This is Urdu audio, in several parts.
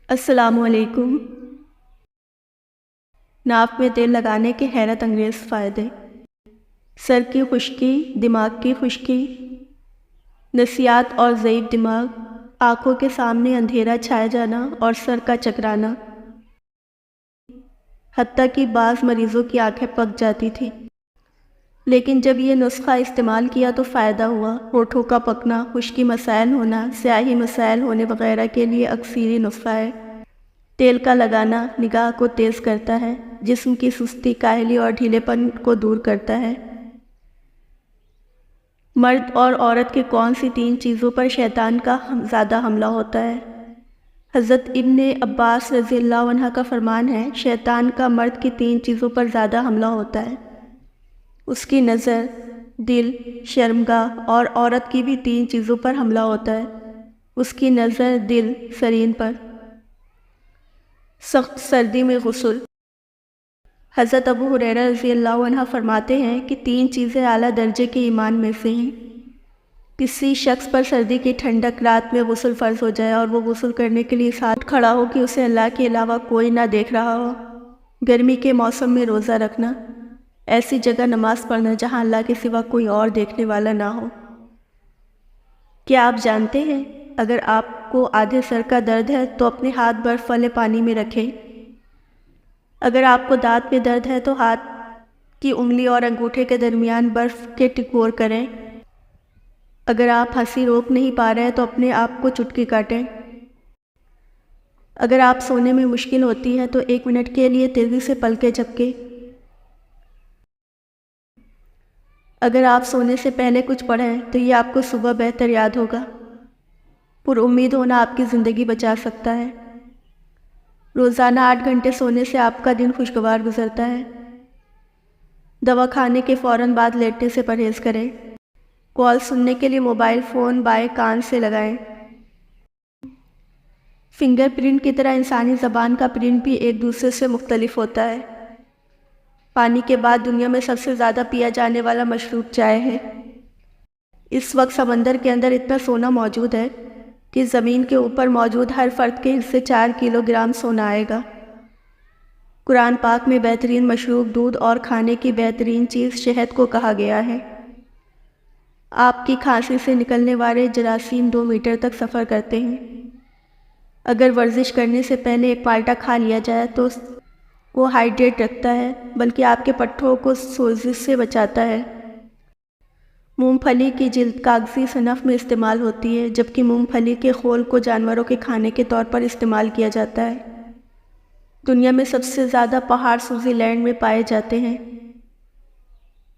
السلام علیکم۔ ناف میں تیل لگانے کے حیرت انگیز فائدے۔ سر کی خشکی، دماغ کی خشکی، نسیات اور ضعیف دماغ، آنکھوں کے سامنے اندھیرا چھائے جانا اور سر کا چکرانا، حتیٰ کہ بعض مریضوں کی آنکھیں پک جاتی تھیں۔ لیکن جب یہ نسخہ استعمال کیا تو فائدہ ہوا۔ ہونٹوں کا پکنا، خشکی مسائل ہونا، سیاہی مسائل ہونے وغیرہ کے لیے اکثیری نسخہ ہے۔ تیل کا لگانا نگاہ کو تیز کرتا ہے، جسم کی سستی، کاہلی اور ڈھیلے پن کو دور کرتا ہے۔ مرد اور عورت کے کون سی 3 چیزوں پر شیطان کا زیادہ حملہ ہوتا ہے؟ حضرت ابن عباس رضی اللہ عنہ کا فرمان ہے، شیطان کا مرد کی 3 چیزوں پر زیادہ حملہ ہوتا ہے۔ اس کی نظر، دل، شرمگاہ، اور عورت کی بھی 3 چیزوں پر حملہ ہوتا ہے، اس کی نظر، دل، سرین پر۔ سخت سردی میں غسل۔ حضرت ابو ہریرہ رضی اللہ عنہ فرماتے ہیں کہ 3 چیزیں اعلیٰ درجے کے ایمان میں سے ہیں۔ کسی شخص پر سردی کی ٹھنڈک رات میں غسل فرض ہو جائے اور وہ غسل کرنے کے لیے ساتھ کھڑا ہو کہ اسے اللہ کے علاوہ کوئی نہ دیکھ رہا ہو۔ گرمی کے موسم میں روزہ رکھنا، ایسی جگہ نماز پڑھنا جہاں اللہ کے سوا کوئی اور دیکھنے والا نہ ہو۔ کیا آپ جانتے ہیں، اگر آپ کو آدھے سر کا درد ہے تو اپنے ہاتھ برف والے پانی میں رکھیں۔ اگر آپ کو دانت میں درد ہے تو ہاتھ کی انگلی اور انگوٹھے کے درمیان برف کے ٹکور کریں۔ اگر آپ ہنسی روک نہیں پا رہے تو اپنے آپ کو چٹکی کاٹیں۔ اگر آپ سونے میں مشکل ہوتی ہے تو 1 منٹ کے لیے تیزی سے پلکیں جھپکیں۔ اگر آپ سونے سے پہلے کچھ پڑھیں تو یہ آپ کو صبح بہتر یاد ہوگا۔ پر امید ہونا آپ کی زندگی بچا سکتا ہے۔ روزانہ 8 گھنٹے سونے سے آپ کا دن خوشگوار گزرتا ہے۔ دوا کھانے کے فوراً بعد لیٹنے سے پرہیز کریں۔ کال سننے کے لیے موبائل فون بائیں کان سے لگائیں۔ فنگر پرنٹ کی طرح انسانی زبان کا پرنٹ بھی ایک دوسرے سے مختلف ہوتا ہے۔ پانی کے بعد دنیا میں سب سے زیادہ پیا جانے والا مشروب چائے ہے۔ اس وقت سمندر کے اندر اتنا سونا موجود ہے کہ زمین کے اوپر موجود ہر فرد کے حصے 4 کلو گرام سونا آئے گا۔ قرآن پاک میں بہترین مشروب دودھ اور کھانے کی بہترین چیز شہد کو کہا گیا ہے۔ آپ کی کھانسی سے نکلنے والے جراثیم 2 میٹر تک سفر کرتے ہیں۔ اگر ورزش کرنے سے پہلے ایک پالٹا کھا لیا جائے تو وہ ہائیڈریٹ رکھتا ہے، بلکہ آپ کے پٹھوں کو سوزش سے بچاتا ہے۔ مونگ پھلی کی جلد کاغذی صنف میں استعمال ہوتی ہے، جبکہ مونگ پھلی کے خول کو جانوروں کے کھانے کے طور پر استعمال کیا جاتا ہے۔ دنیا میں سب سے زیادہ پہاڑ سوئٹزر لینڈ میں پائے جاتے ہیں۔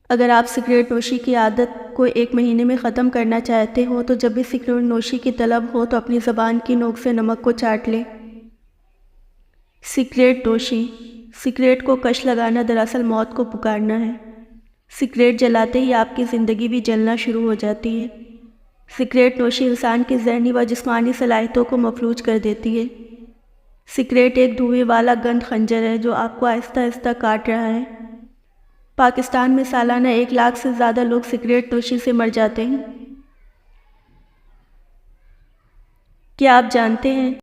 اگر آپ سگریٹ نوشی کی عادت کو 1 مہینے میں ختم کرنا چاہتے ہو تو جب بھی سگریٹ نوشی کی طلب ہو تو اپنی زبان کی نوک سے نمک کو چاٹ لیں۔ سگریٹ نوشی۔ سگریٹ کو کش لگانا دراصل موت کو پکارنا ہے۔ سگریٹ جلاتے ہی آپ کی زندگی بھی جلنا شروع ہو جاتی ہے۔ سگریٹ نوشی انسان کی ذہنی و جسمانی صلاحیتوں کو مفلوج کر دیتی ہے۔ سگریٹ ایک دھوئیں والا گند خنجر ہے جو آپ کو آہستہ آہستہ کاٹ رہا ہے۔ پاکستان میں سالانہ 1 لاکھ سے زیادہ لوگ سگریٹ نوشی سے مر جاتے ہیں۔ کیا آپ جانتے ہیں،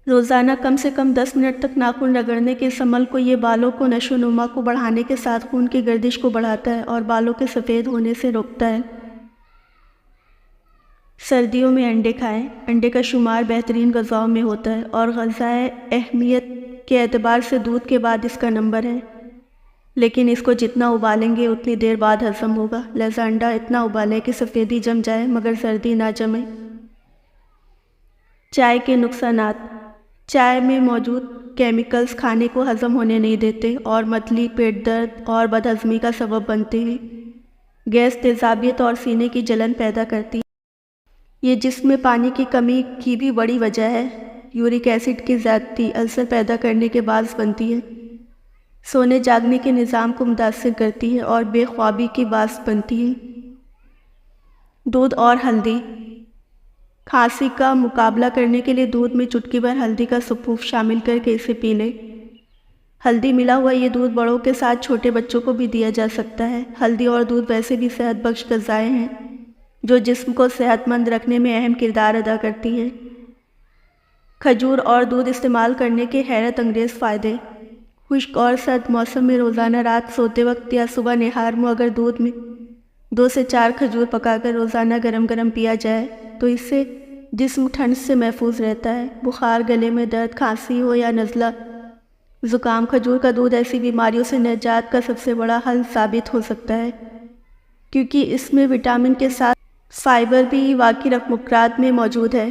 روزانہ کم سے کم 10 منٹ تک ناخن رگڑنے کے اس عمل کو یہ بالوں کو نشو و نما کو بڑھانے کے ساتھ خون کی گردش کو بڑھاتا ہے اور بالوں کے سفید ہونے سے روکتا ہے۔ سردیوں میں انڈے کھائیں۔ انڈے کا شمار بہترین غذاؤں میں ہوتا ہے اور غذائے اہمیت کے اعتبار سے دودھ کے بعد اس کا نمبر ہے، لیکن اس کو جتنا ابالیں گے اتنی دیر بعد ہضم ہوگا، لہذا انڈا اتنا ابالیں کہ سفیدی جم جائے مگر زردی نہ جمے۔ چائے کے نقصانات۔ چائے میں موجود کیمیکلز کھانے کو ہضم ہونے نہیں دیتے اور متلی، پیٹ درد اور بد ہضمی کا سبب بنتے ہیں۔ گیس، تیزابیت اور سینے کی جلن پیدا کرتی ہے۔ یہ جسم میں پانی کی کمی کی بھی بڑی وجہ ہے۔ یورک ایسڈ کی زیادتی السر پیدا کرنے کے باعث بنتی ہے۔ سونے جاگنے کے نظام کو متاثر کرتی ہے اور بے خوابی کی باعث بنتی ہے۔ دودھ اور ہلدی۔ کھانسی کا مقابلہ کرنے کے لیے دودھ میں چٹکی بھر ہلدی کا سپوف شامل کر کے اسے پی لیں۔ ہلدی ملا ہوا یہ دودھ بڑوں کے ساتھ چھوٹے بچوں کو بھی دیا جا سکتا ہے۔ ہلدی اور دودھ ویسے بھی صحت بخش غذائیں ہیں جو جسم کو صحت مند رکھنے میں اہم کردار ادا کرتی ہیں۔ کھجور اور دودھ استعمال کرنے کے حیرت انگیز فائدے۔ خشک اور سرد موسم میں روزانہ رات سوتے وقت یا صبح نہار میں اگر دودھ میں 2 سے 4 کھجور پکا کر روزانہ گرم گرم پیا جائے تو اس سے جسم ٹھنڈ سے محفوظ رہتا ہے۔ بخار، گلے میں درد، کھانسی ہو یا نزلہ، زکام، کھجور کا دودھ ایسی بیماریوں سے نجات کا سب سے بڑا حل ثابت ہو سکتا ہے، کیونکہ اس میں وٹامن کے ساتھ فائبر بھی واقعی مقدار میں موجود ہے۔